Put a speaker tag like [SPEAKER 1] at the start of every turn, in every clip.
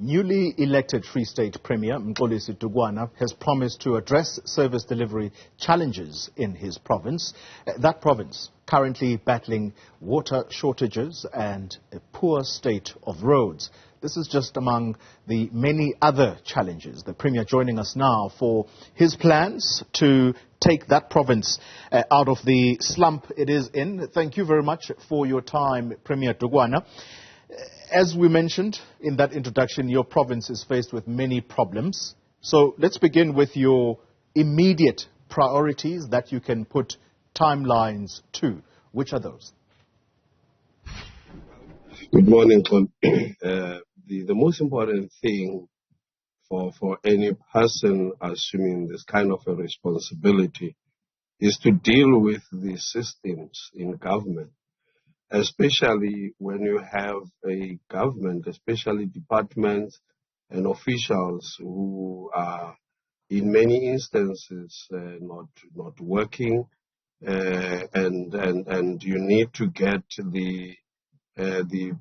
[SPEAKER 1] Newly elected Free State Premier Mxolisi Dukwana has promised to address service delivery challenges in his province. That province currently battling water shortages and a poor state of roads. This is just among the many other challenges. The Premier joining us now for his plans to take that province out of the slump it is in. Thank you very much for your time, Premier Dukwana. As we mentioned in that introduction, your province is faced with many problems. So let's begin with your immediate priorities that you can put timelines to. Which are those?
[SPEAKER 2] Good morning, Con. The most important thing for any person assuming this kind of a responsibility is to deal with the systems in government, especially when you have a government, especially departments and officials who are in many instances not working, and you need to get the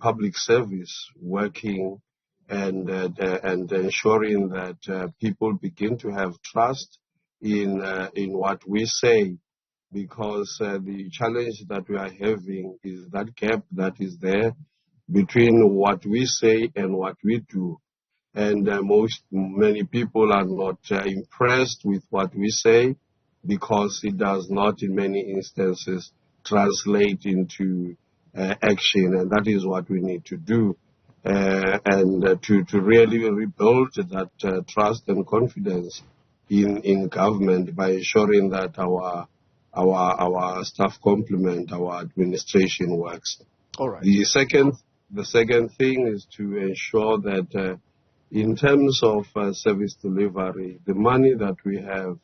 [SPEAKER 2] public service working and ensuring that people begin to have trust in what we say, because the challenge that we are having is that gap that is there between what we say and what we do. And many people are not impressed with what we say because it does not, in many instances, translate into action. And that is what we need to do, to really rebuild that trust and confidence in government by ensuring that our staff complement our administration works.
[SPEAKER 1] All right.
[SPEAKER 2] The second thing is to ensure that in terms of service delivery, the money that we have,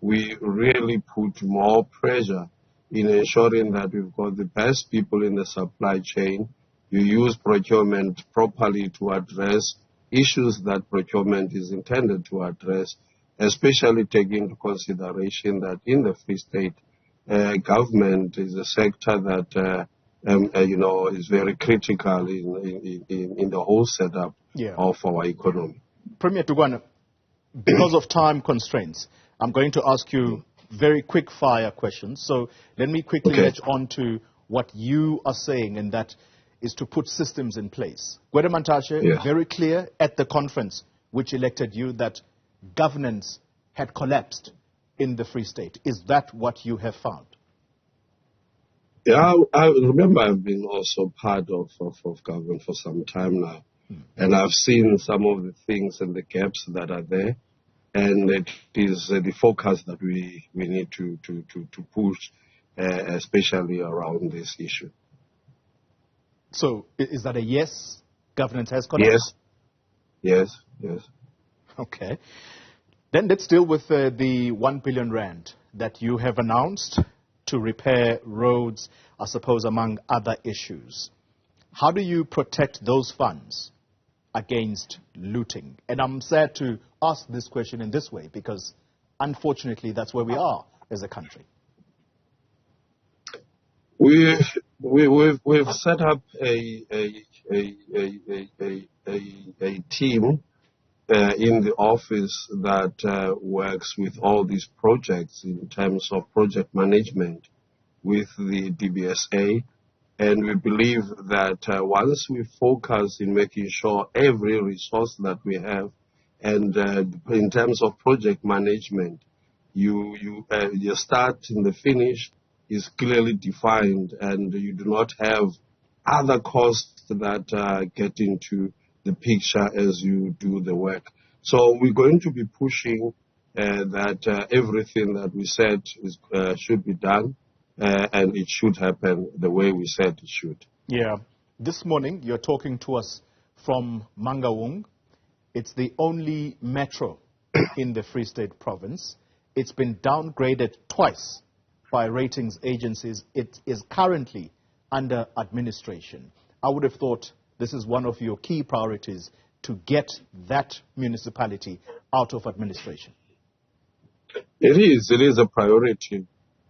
[SPEAKER 2] we really put more pressure in ensuring that we've got the best people in the supply chain. You use procurement properly to address issues that procurement is intended to address, especially taking into consideration that in the Free State, government is a sector that is very critical in the whole setup of our economy.
[SPEAKER 1] Premier Dukwana, because of time constraints, I'm going to ask you very quick fire questions. So let me quickly get on to what you are saying, and that is to put systems in place. Gwede Mantashe, very clear at the conference which elected you that governance had collapsed in the Free State. Is that what you have found?
[SPEAKER 2] Yeah, I remember I've been also part of government for some time now. And I've seen some of the things and the gaps that are there. And it is the focus that we need to push, especially around this issue.
[SPEAKER 1] So is that a yes? Governance has collapsed?
[SPEAKER 2] Yes.
[SPEAKER 1] Okay. Then let's deal with the 1 billion rand that you have announced to repair roads, I suppose, among other issues. How do you protect those funds against looting? And I'm sad to ask this question in this way because, unfortunately, that's where we are as a country.
[SPEAKER 2] We've set up a team in the office that works with all these projects in terms of project management with the DBSA. And we believe that once we focus in making sure every resource that we have, and in terms of project management, your start and the finish is clearly defined, and you do not have other costs that get into the picture as you do the work. So we're going to be pushing that everything that we said should be done, and it should happen the way we said it should.
[SPEAKER 1] Yeah. This morning, you're talking to us from Mangaung. It's the only metro in the Free State province. It's been downgraded twice by ratings agencies. It is currently under administration. I would have thought this is one of your key priorities, to get that municipality out of administration.
[SPEAKER 2] It is a priority.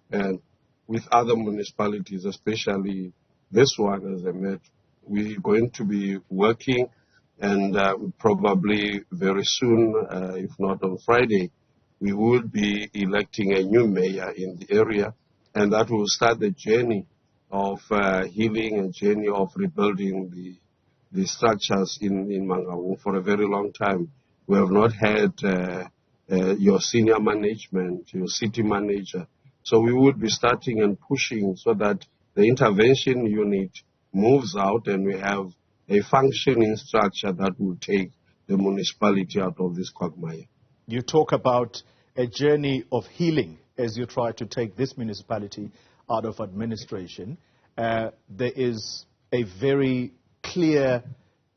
[SPEAKER 2] And with other municipalities, especially this one as a metro, we're going to be working And probably very soon, if not on Friday, we would be electing a new mayor in the area, and that will start the journey of healing, a journey of rebuilding the structures in Mangaung. For a very long time, we have not had your senior management, your city manager. So we would be starting and pushing so that the intervention unit moves out and we have a functioning structure that will take the municipality out of this quagmire.
[SPEAKER 1] You talk about a journey of healing as you try to take this municipality out of administration. There is a very clear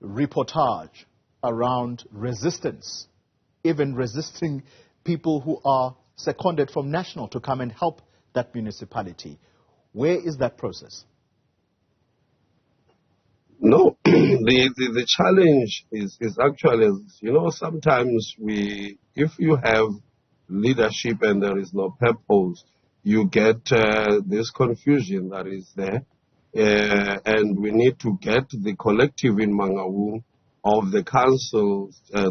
[SPEAKER 1] reportage around resistance, even resisting people who are seconded from national to come and help that municipality. Where is that process?
[SPEAKER 2] No, the challenge is actually, sometimes if you have leadership and there is no purpose, you get this confusion that is there. And we need to get the collective in Mangaung of the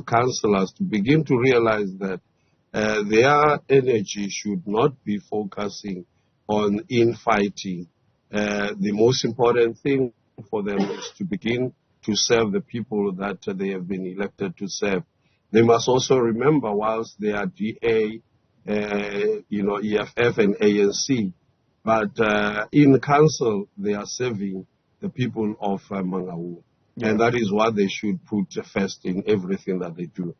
[SPEAKER 2] councillors to begin to realize that their energy should not be focusing on infighting. The most important thing for them is to begin to serve the people that they have been elected to serve. They must also remember, whilst they are DA, EFF and ANC, but in council they are serving the people of Mangaung. Yeah. And that is what they should put first in everything that they do.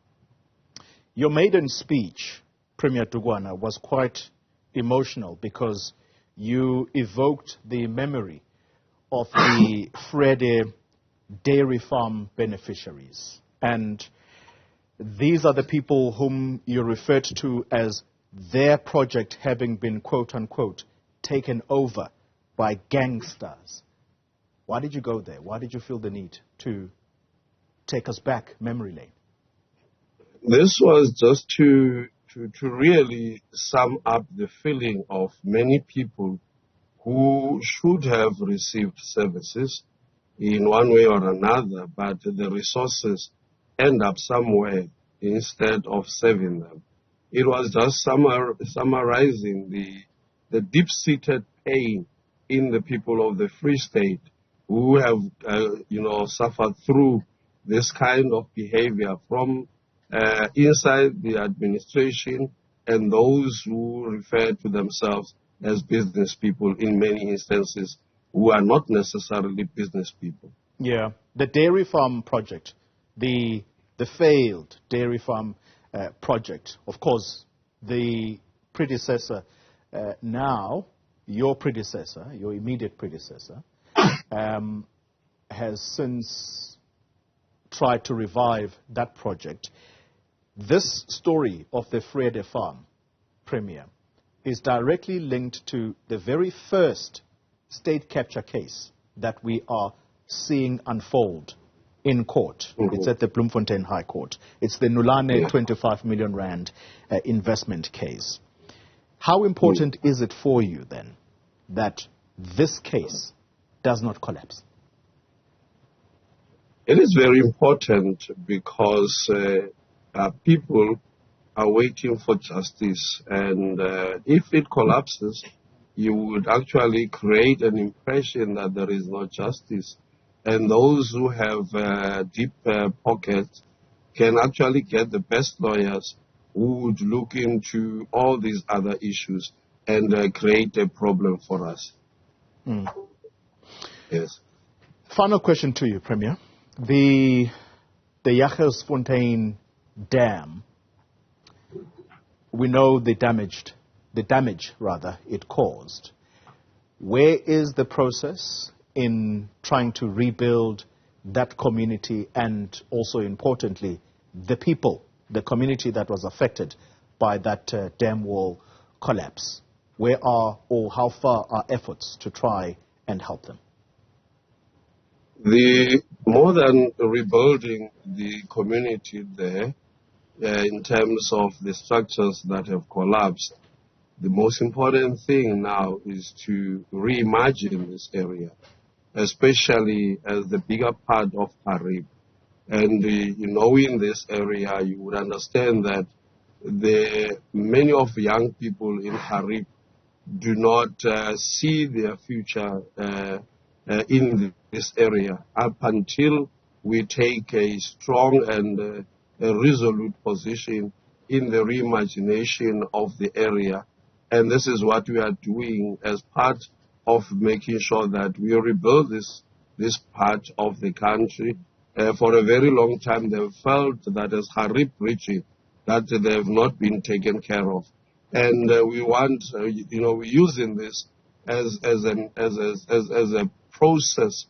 [SPEAKER 1] Your maiden speech, Premier Dukwana, was quite emotional because you evoked the memory of the Frede dairy farm beneficiaries. And these are the people whom you referred to as their project having been, quote unquote, taken over by gangsters. Why did you go there? Why did you feel the need to take us back memory lane?
[SPEAKER 2] This was just to really sum up the feeling of many people who should have received services in one way or another, but the resources end up somewhere instead of serving them. It was just summarizing the deep-seated pain in the people of the Free State who have, suffered through this kind of behavior from inside the administration and those who refer to themselves as business people in many instances who are not necessarily business people.
[SPEAKER 1] Yeah, the dairy farm project, the failed dairy farm project, of course, the predecessor now, your predecessor, your immediate predecessor, has since tried to revive that project. This story of the Frede farm, Premier, is directly linked to the very first state capture case that we are seeing unfold in court. Mm-hmm. It's at the Bloemfontein High Court. It's the Nulane 25 million rand investment case. How important is it for you then that this case does not collapse?
[SPEAKER 2] It is very important because people are waiting for justice, and if it collapses, you would actually create an impression that there is no justice, and those who have deep pockets can actually get the best lawyers who would look into all these other issues and create a problem for us. Yes.
[SPEAKER 1] Final question to you, Premier. The Jagersfontein Dam, we know the damage it caused. Where is the process in trying to rebuild that community and also importantly the people, the community that was affected by that dam wall collapse? Where are or how far are efforts to try and help them?
[SPEAKER 2] More than rebuilding the community there, in terms of the structures that have collapsed, the most important thing now is to reimagine this area, especially as the bigger part of Parib And in this area, you would understand that many of the young people in Harib do not see their future in this area up until we take a strong and a resolute position in the reimagination of the area. And this is what we are doing as part of making sure that we rebuild this part of the country. For a very long time, they've felt that as Harib region, that they have not been taken care of. And we want, we're using this as a process,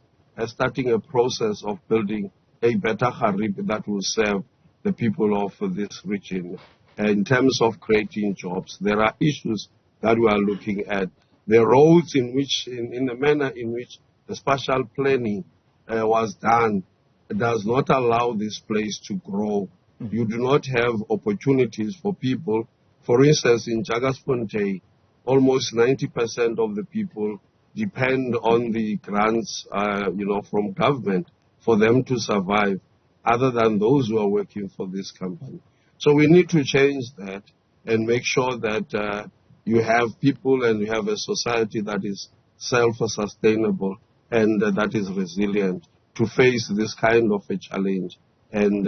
[SPEAKER 2] starting a process of building a better Harib that will serve the people of this region. In terms of creating jobs, there are issues that we are looking at. The roads in the manner in which the spatial planning was done does not allow this place to grow. You do not have opportunities for people. For instance, in Jagasfontein, almost 90% of the people depend on the grants, from government for them to survive, other than those who are working for this company. So we need to change that and make sure that you have people and you have a society that is self-sustainable and that is resilient to face this kind of a challenge and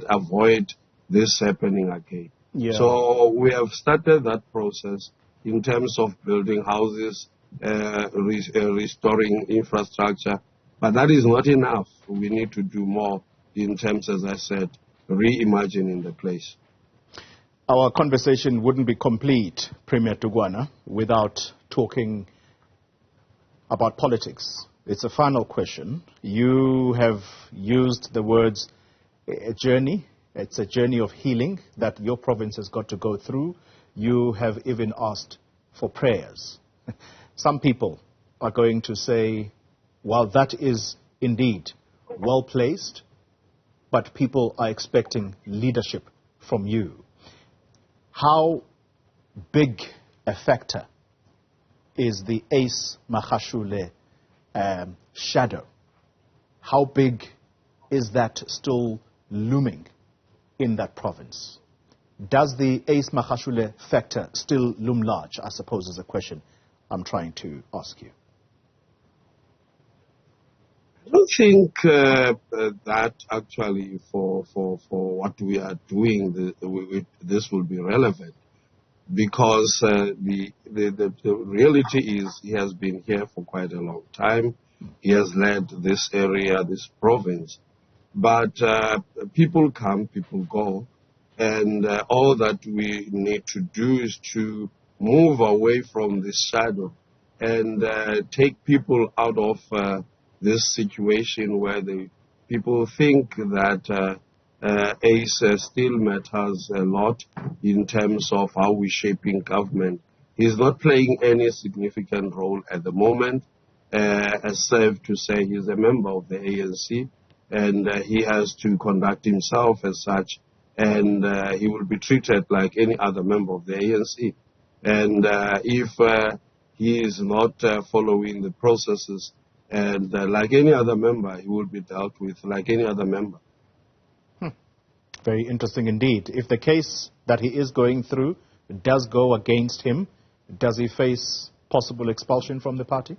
[SPEAKER 2] avoid this happening again.
[SPEAKER 1] Yeah.
[SPEAKER 2] So we have started that process in terms of building houses, restoring infrastructure, but that is not enough. We need to do more in terms, as I said, reimagining the place.
[SPEAKER 1] Our conversation wouldn't be complete, Premier Dukwana, without talking about politics. It's a final question. You have used the words a journey. It's a journey of healing that your province has got to go through. You have even asked for prayers. Some people are going to say, while that is indeed well placed, but people are expecting leadership from you. How big a factor is the Ace Magashule shadow? How big is that still looming in that province? Does the Ace Magashule factor still loom large, I suppose, is a question I'm trying to ask you.
[SPEAKER 2] I don't think that actually for what we are doing, this will be relevant, because the reality is he has been here for quite a long time. He has led this area, this province. But people come, people go, and all that we need to do is to move away from this shadow and take people out of this situation where people think that ACE still matters a lot in terms of how we're shaping government. He's not playing any significant role at the moment, as safe to say he's a member of the ANC, and he has to conduct himself as such, and he will be treated like any other member of the ANC. And if he is not following the processes, and like any other member, he will be dealt with like any other member.
[SPEAKER 1] Very interesting indeed. If the case that he is going through does go against him, does he face possible expulsion from the party?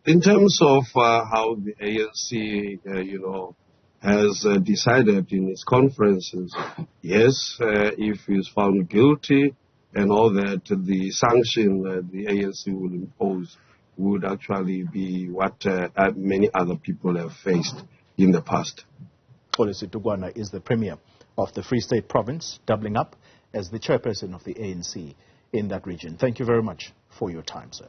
[SPEAKER 2] In terms of how the ANC, has decided in its conferences, yes, if he is found guilty and all that, the sanction that the ANC will impose would actually be what many other people have faced in the past.
[SPEAKER 1] Mxolisi Dukwana is the Premier of the Free State Province, doubling up as the chairperson of the ANC in that region. Thank you very much for your time, sir.